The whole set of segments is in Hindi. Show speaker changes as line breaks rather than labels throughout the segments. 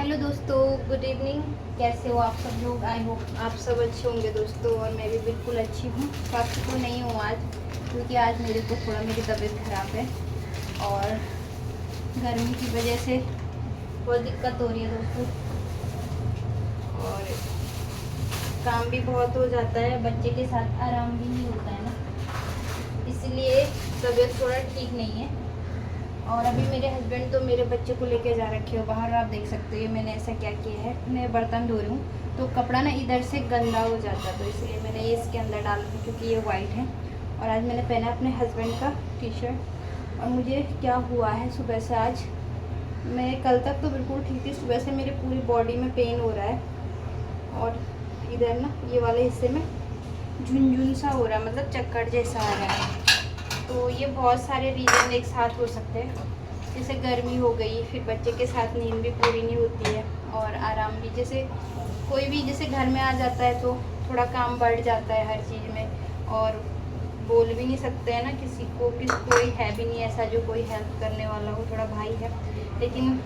हेलो दोस्तों, गुड इवनिंग। कैसे हो आप सब लोग? आई होप आप सब अच्छे होंगे दोस्तों, और मैं भी बिल्कुल अच्छी हूँ। काफ़ी तो नहीं हूँ आज, क्योंकि आज मेरे को थोड़ा मेरी तबीयत ख़राब है और गर्मी की वजह से बहुत दिक्कत हो रही है दोस्तों। और काम भी बहुत हो जाता है, बच्चे के साथ आराम भी नहीं होता है ना, इसलिए तबीयत थोड़ा ठीक नहीं है। और अभी मेरे हस्बैंड तो मेरे बच्चे को लेके जा रखे हो बाहर। आप देख सकते हो ये मैंने ऐसा क्या किया है, मैं बर्तन धो रही हूँ तो कपड़ा ना इधर से गंदा हो जाता है, तो इसलिए मैंने ये इसके अंदर डाल दी क्योंकि ये वाइट है। और आज मैंने पहना अपने हस्बैंड का टी शर्ट। और मुझे क्या हुआ है सुबह से, आज मैं कल तक तो बिल्कुल ठीक थी, सुबह से मेरी पूरी बॉडी में पेन हो रहा है और इधर ना ये वाले हिस्से में झुनझुन सा हो रहा है, मतलब चक्कर जैसा आ रहा है। तो ये बहुत सारे रीज़न एक साथ हो सकते हैं, जैसे गर्मी हो गई, फिर बच्चे के साथ नींद भी पूरी नहीं होती है और आराम भी, जैसे कोई भी जैसे घर में आ जाता है तो थोड़ा काम बढ़ जाता है हर चीज़ में, और बोल भी नहीं सकते हैं ना किसी को, कोई है भी नहीं ऐसा जो कोई हेल्प करने वाला हो। थोड़ा भाई है लेकिन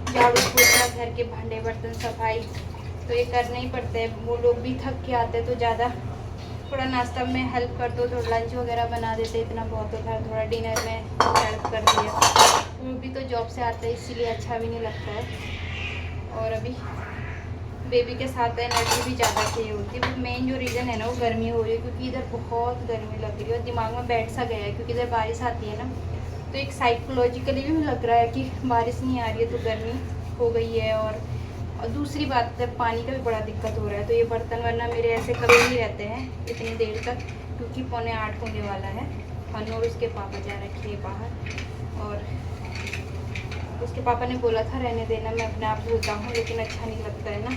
झाड़ू पोछा, घर के भांडे बर्तन सफाई तो ये करना ही पड़ता है। वो लोग भी थक के आते तो ज़्यादा थोड़ा नाश्ता में हेल्प कर दो, थोड़ा लंच वगैरह बना देते, इतना बहुत होता है। थोड़ा डिनर में हेल्प कर दिया, वो भी तो जॉब से आते हैं इसीलिए अच्छा भी नहीं लगता है। और अभी बेबी के साथ एनर्जी भी ज़्यादा चाहिए होती है। मेन जो रीज़न है ना वो गर्मी हो रही है, क्योंकि इधर बहुत गर्मी लग रही है और दिमाग में बैठ सा गया है, क्योंकि इधर बारिश आती है ना, तो एक साइकोलॉजिकली भी लग रहा है कि बारिश नहीं आ रही है तो गर्मी हो गई है। और दूसरी बात है, पानी का भी बड़ा दिक्कत हो रहा है। तो ये बर्तन वरना मेरे ऐसे कभी नहीं रहते हैं इतनी देर तक, क्योंकि 7:45 होने वाला है। हनु और उसके पापा जा रखे हैं बाहर, और उसके पापा ने बोला था रहने देना, मैं अपने आप धोता हूँ, लेकिन अच्छा नहीं लगता है ना।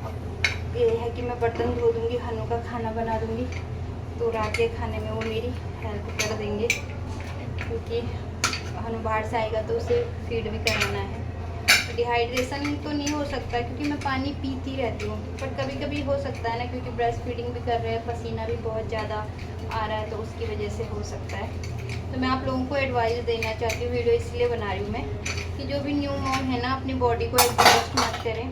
अब ये है कि मैं बर्तन धो दूँगी, हनु का खाना बना दूँगी, तो रात के खाने में वो मेरी हेल्प कर देंगे, क्योंकि हनु बाहर से आएगा तो उसे फीड भी कराना है। डिहाइड्रेशन तो नहीं हो सकता क्योंकि मैं पानी पीती रहती हूँ, पर कभी कभी हो सकता है ना, क्योंकि ब्रेस्ट फीडिंग भी कर रहे हैं, पसीना भी बहुत ज़्यादा आ रहा है, तो उसकी वजह से हो सकता है। तो मैं आप लोगों को एडवाइस देना चाहती हूँ, वीडियो इसलिए बना रही हूँ मैं, कि जो भी न्यू मॉम है ना, अपनी बॉडी को एडजस्ट मत करें।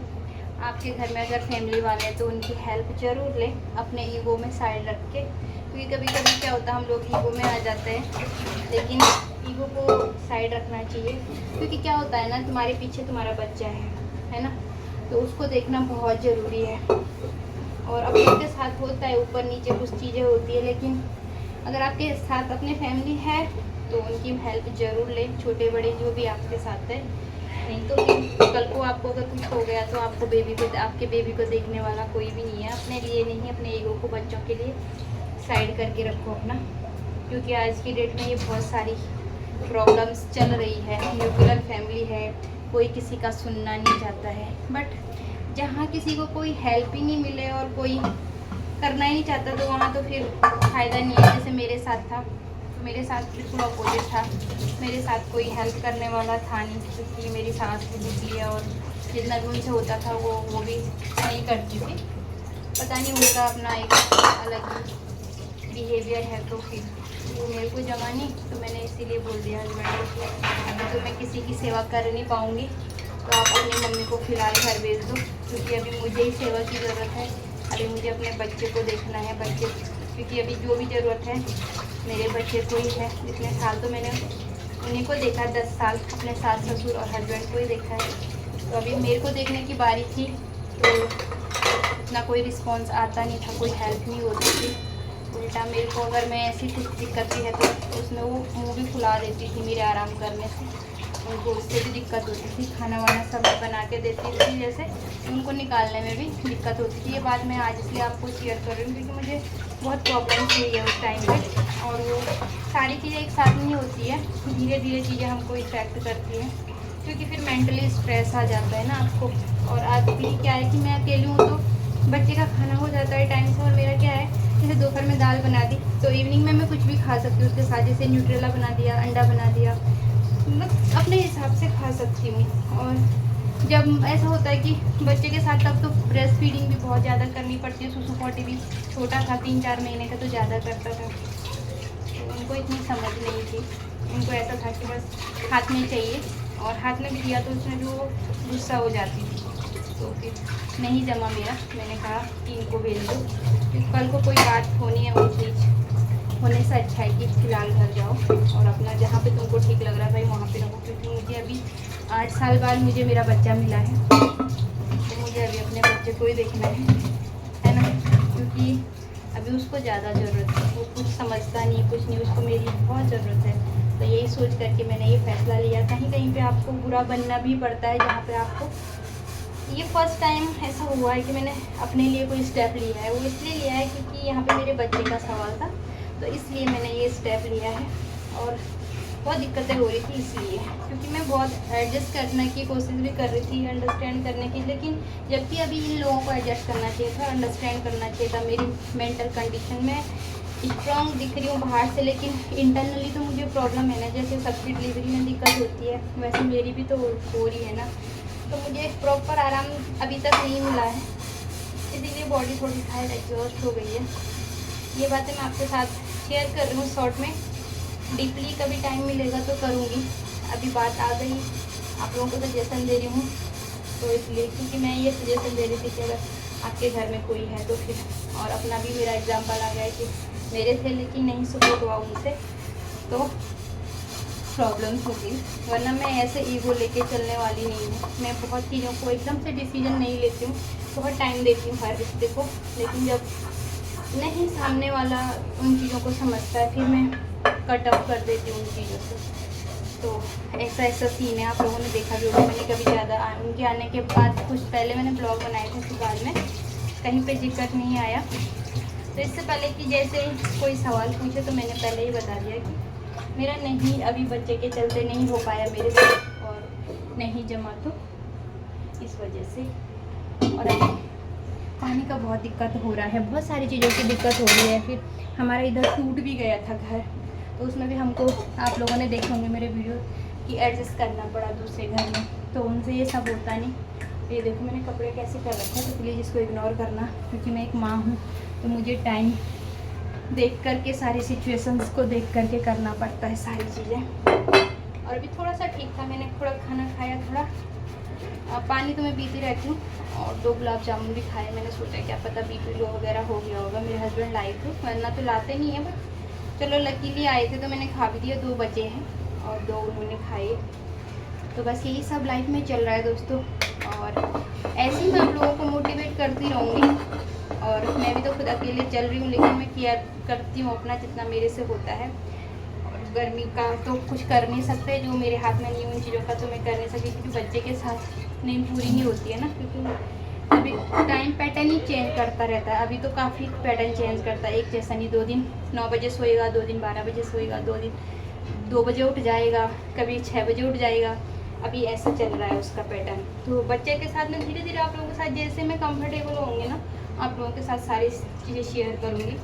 आपके घर में अगर फैमिली वाले हैं तो उनकी हेल्प ज़रूर लें, अपने ईगो में साइड रख के, क्योंकि कभी कभी क्या होता है हम लोग ईगो में आ जाते हैं, लेकिन ईगो को साइड रखना चाहिए। क्योंकि क्या होता है ना, तुम्हारे पीछे तुम्हारा बच्चा है ना, तो उसको देखना बहुत ज़रूरी है। और अब आपके साथ होता है ऊपर नीचे कुछ चीज़ें होती है, लेकिन अगर आपके साथ अपने फैमिली है तो उनकी हेल्प ज़रूर लें, छोटे बड़े जो भी आपके साथ है। नहीं तो फिर कल को आपको अगर कुछ हो गया तो आपको आपके बेबी को देखने वाला कोई भी नहीं है। अपने लिए नहीं, अपने ईगो को बच्चों के लिए साइड करके रखो अपना, क्योंकि आज की डेट में ये बहुत सारी प्रॉब्लम्स चल रही है। न्यूक्लियर फैमिली है, कोई किसी का सुनना नहीं चाहता है, बट जहाँ किसी को कोई हेल्प ही नहीं मिले और कोई करना ही नहीं चाहता तो वहाँ तो फिर फ़ायदा नहीं है। जैसे मेरे साथ था, तो मेरे साथ बिल्कुल अपोजिट था, मेरे साथ कोई हेल्प करने वाला था नहीं, क्योंकि मेरी सास भी दूसरी है और जितना भी उनसे होता था वो भी नहीं करती थी। पता नहीं उनका अपना एक अलग ही बिहेवियर है, तो फिर वो मेरे को जमा नहीं, तो मैंने इसीलिए बोल दिया हस्बैंड को कि अभी तो मैं किसी की सेवा कर नहीं पाऊँगी, तो आप अपनी मम्मी को फ़िलहाल घर भेज दो, क्योंकि अभी मुझे ही सेवा की ज़रूरत है। अभी मुझे अपने बच्चे को देखना है, क्योंकि अभी जो भी ज़रूरत है मेरे बच्चे को ही है। इतने साल तो मैंने उन्हीं को देखा, 10 साल अपने सास ससुर और हस्बैंड को ही देखा है, तो अभी मेरे को देखने की बारी थी। तो इतना कोई रिस्पॉन्स आता नहीं था, कोई हेल्प नहीं होती थी। उल्टा मेरे को अगर मैं ऐसी कुछ दिक्कत भी है तो उसमें वो मुँह भी फुला देती थी मेरे आराम करने से, उनको उससे भी दिक्कत होती थी। खाना वाना सब बना के देती थी, जैसे उनको निकालने में भी दिक्कत होती थी। ये बात मैं आज इसलिए आपको शेयर कर रही हूँ क्योंकि मुझे बहुत प्रॉब्लम हुई है उस टाइम पे, और वो सारी चीज़ें एक साथ नहीं होती है, धीरे धीरे चीज़ें हमको इफेक्ट करती हैं, क्योंकि फिर मेंटली स्ट्रेस आ जाता है ना आपको। और आज भी क्या है कि मैं अकेली हूँ तो बच्चे का खाना हो जाता है टाइम से, और मेरा क्या है, जैसे दोपहर में दाल बना दी तो इवनिंग में मैं कुछ भी खा सकती हूँ उसके साथ, जैसे न्यूट्रेला बना दिया, अंडा बना दिया, मतलब अपने हिसाब से खा सकती हूँ। और जब ऐसा होता है कि बच्चे के साथ तब तो ब्रेस्ट फीडिंग भी बहुत ज़्यादा करनी पड़ती है। सुसु पोटी भी छोटा था, 3-4 महीने का, तो ज़्यादा करता था, तो उनको इतनी समझ नहीं थी। उनको ऐसा था कि बस हाथ में चाहिए, और हाथ में भी दिया तो उसमें भी वो गुस्सा हो जाती थी। तो फिर नहीं जमा मेरा, मैंने कहा कि इनको भेज दो, क्योंकि कल को कोई बात होनी है वो चीज़ होने से अच्छा है कि फ़िलहाल घर जाओ और अपना जहाँ पे तुमको ठीक लग रहा है भाई वहाँ पे रहो। क्योंकि मुझे अभी 8 साल बाद मुझे मेरा बच्चा मिला है, तो मुझे अभी अपने बच्चे को ही देखना है ना, क्योंकि अभी उसको ज़्यादा ज़रूरत है। वो कुछ समझता नहीं, कुछ नहीं, उसको मेरी बहुत ज़रूरत है। तो यही सोच करके मैंने ये फ़ैसला लिया। कहीं कहीं पे आपको बुरा बनना भी पड़ता है, जहाँ पे आपको ये फर्स्ट टाइम ऐसा हुआ है कि मैंने अपने लिए कोई स्टेप लिया है। वो इसलिए लिया है क्योंकि यहाँ पे मेरे बच्चे का सवाल था, तो इसलिए मैंने ये स्टेप लिया है। और बहुत दिक्कतें हो रही थी इसलिए, क्योंकि मैं बहुत एडजस्ट करने की कोशिश भी कर रही थी, अंडरस्टैंड करने की, लेकिन जबकि अभी इन लोगों को एडजस्ट करना चाहिए था, अंडरस्टैंड करना चाहिए था मेरी मेंटल कंडीशन में। स्ट्रॉन्ग दिख रही हूँ बाहर से, लेकिन इंटरनली तो मुझे प्रॉब्लम है ना। जैसे सबकी डिलीवरी में दिक्कत होती है, वैसे मेरी भी तो हो रही है ना। तो मुझे प्रॉपर आराम अभी तक नहीं मिला है, इसीलिए बॉडी थोड़ी शायद एग्जॉस्ट हो गई है। ये बातें मैं आपके साथ शेयर कर रही हूँ शॉर्ट में, डीपली कभी टाइम मिलेगा तो करूँगी। अभी बात आ गई, आप लोगों को सजेशन दे रही हूँ, तो इसलिए क्योंकि मैं ये सजेशन दे रही थी कि अगर आपके घर में कोई है तो फिर, और अपना भी मेरा एग्जाम्पल आ गया है कि मेरे थे लेकिन नहीं सपोर्ट हुआ उनसे, तो प्रॉब्लम्स होगी। वरना मैं ऐसे ईगो लेके चलने वाली नहीं हूँ। मैं बहुत चीज़ों को एकदम से डिसीजन नहीं लेती हूँ, बहुत टाइम देती हूँ हर रिश्ते को, लेकिन जब नहीं सामने वाला उन चीज़ों को समझता है फिर मैं कट ऑफ कर देती हूँ उन चीज़ों से। तो ऐसा सीन है, आप लोगों ने देखा भी होगा। मैंने कभी ज़्यादा उनके आने के बाद कुछ पहले मैंने ब्लॉग बनाए थे, उसके बाद में कहीं पे जिक्र नहीं आया। तो इससे पहले कि जैसे कोई सवाल पूछे तो मैंने पहले ही बता दिया कि मेरा नहीं, अभी बच्चे के चलते नहीं हो पाया मेरे से, और नहीं जमा तो इस वजह से। और अभी पानी का बहुत दिक्कत हो रहा है, बहुत सारी चीज़ों की दिक्कत हो रही है। फिर हमारा इधर टूट भी गया था घर, तो उसमें भी हमको, आप लोगों ने देखे होंगे मेरे वीडियो, कि एडजस्ट करना पड़ा दूसरे घर में, तो उनसे ये सब होता नहीं। ये देखो मैंने कपड़े कैसे कर रखे हैं, तो प्लीज़ इसको इग्नोर करना, क्योंकि मैं एक माँ हूँ, तो मुझे टाइम देख करके सारी सिचुएशंस को देख करके करना पड़ता है सारी चीज़ें। और अभी थोड़ा सा ठीक था, मैंने थोड़ा खाना खाया, थोड़ा पानी तो मैं पीती रहती हूँ, और 2 गुलाब जामुन भी खाए। मैंने सोचा क्या पता बीपी लो वगैरह हो गया होगा, मेरे हस्बैंड लाए थे, वरना तो लाते नहीं है, बट चलो लकीली आए थे तो मैंने खा भी दिया। 2 बचे हैं और 2 उन्होंने खाए। तो बस यही सब लाइफ में चल रहा है दोस्तों, और ऐसे ही मैं आप लोगों को मोटिवेट करती रहूँगी। और मैं भी तो खुद अकेले चल रही हूँ, लेकिन मैं केयर करती हूँ अपना जितना मेरे से होता है। और गर्मी का तो कुछ कर नहीं सकते, जो मेरे हाथ में नहीं, उन चीज़ों का तो मैं कर नहीं सकती, क्योंकि बच्चे के साथ नींद पूरी नहीं होती है ना, क्योंकि अभी टाइम पैटर्न ही चेंज करता रहता है। अभी तो काफ़ी पैटर्न चेंज करता है, एक जैसा नहीं। 2 दिन 9 बजे सोएगा, 2 दिन 12 बजे सोएगा, 2 दिन 2 बजे उठ जाएगा, कभी 6 बजे उठ जाएगा। अभी ऐसा चल रहा है उसका पैटर्न। तो बच्चे के साथ में धीरे धीरे आप लोगों के साथ जैसे मैं कंफर्टेबल होंगे ना, आप लोगों के साथ सारी चीज़ें शेयर करूँगी,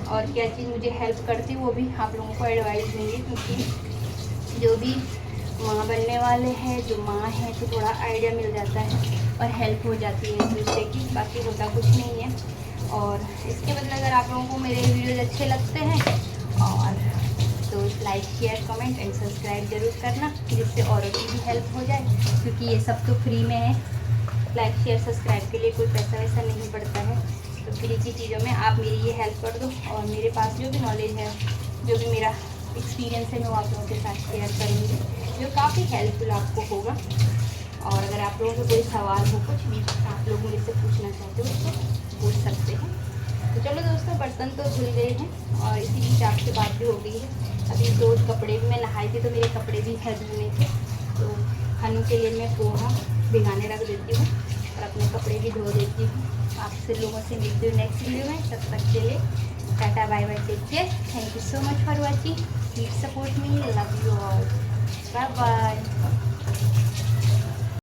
और क्या चीज़ मुझे हेल्प करती है वो भी आप लोगों को एडवाइस दूँगी। क्योंकि जो भी माँ बनने वाले हैं, जो माँ है, तो थोड़ा आइडिया मिल जाता है और हेल्प हो जाती है एक दूसरे की, बाकी होता कुछ नहीं है। और इसके बदले अगर आप लोगों को मेरे वीडियोज़ अच्छे लगते हैं और तो like share comment and subscribe जरूर करना, जिससे औरों की भी हेल्प हो जाए, क्योंकि ये सब तो फ्री में है। लाइक शेयर सब्सक्राइब के लिए कोई पैसा वैसा नहीं पड़ता है, तो फ्री की चीज़ों में आप मेरी ये हेल्प कर दो। और मेरे पास जो भी नॉलेज है, जो भी मेरा एक्सपीरियंस है, मैं आप लोगों के साथ शेयर करूँगी, जो काफ़ी हेल्पफुल आपको होगा। और अगर आप लोगों को कोई सवाल हो, कुछ भी आप लोग मुझसे पूछना चाहते हो तो पूछ सकते हैं। तो चलो दोस्तों, बर्तन तो धुल गए हैं और इसी बीच आपसे बात भी हो गई है। अभी 2 कपड़े भी मैं नहाई थी, तो मेरे कपड़े भी है धुलने के, तो खानों के लिए मैं पोहा भिगाने रख देती हूँ और अपने कपड़े भी धो देती हूँ। आपसे लोगों से मिलती हूँ नेक्स्ट वीडियो में, तब तक के लिए tata bye bye, take care, thank you so much for watching, please support me, love you all, bye bye.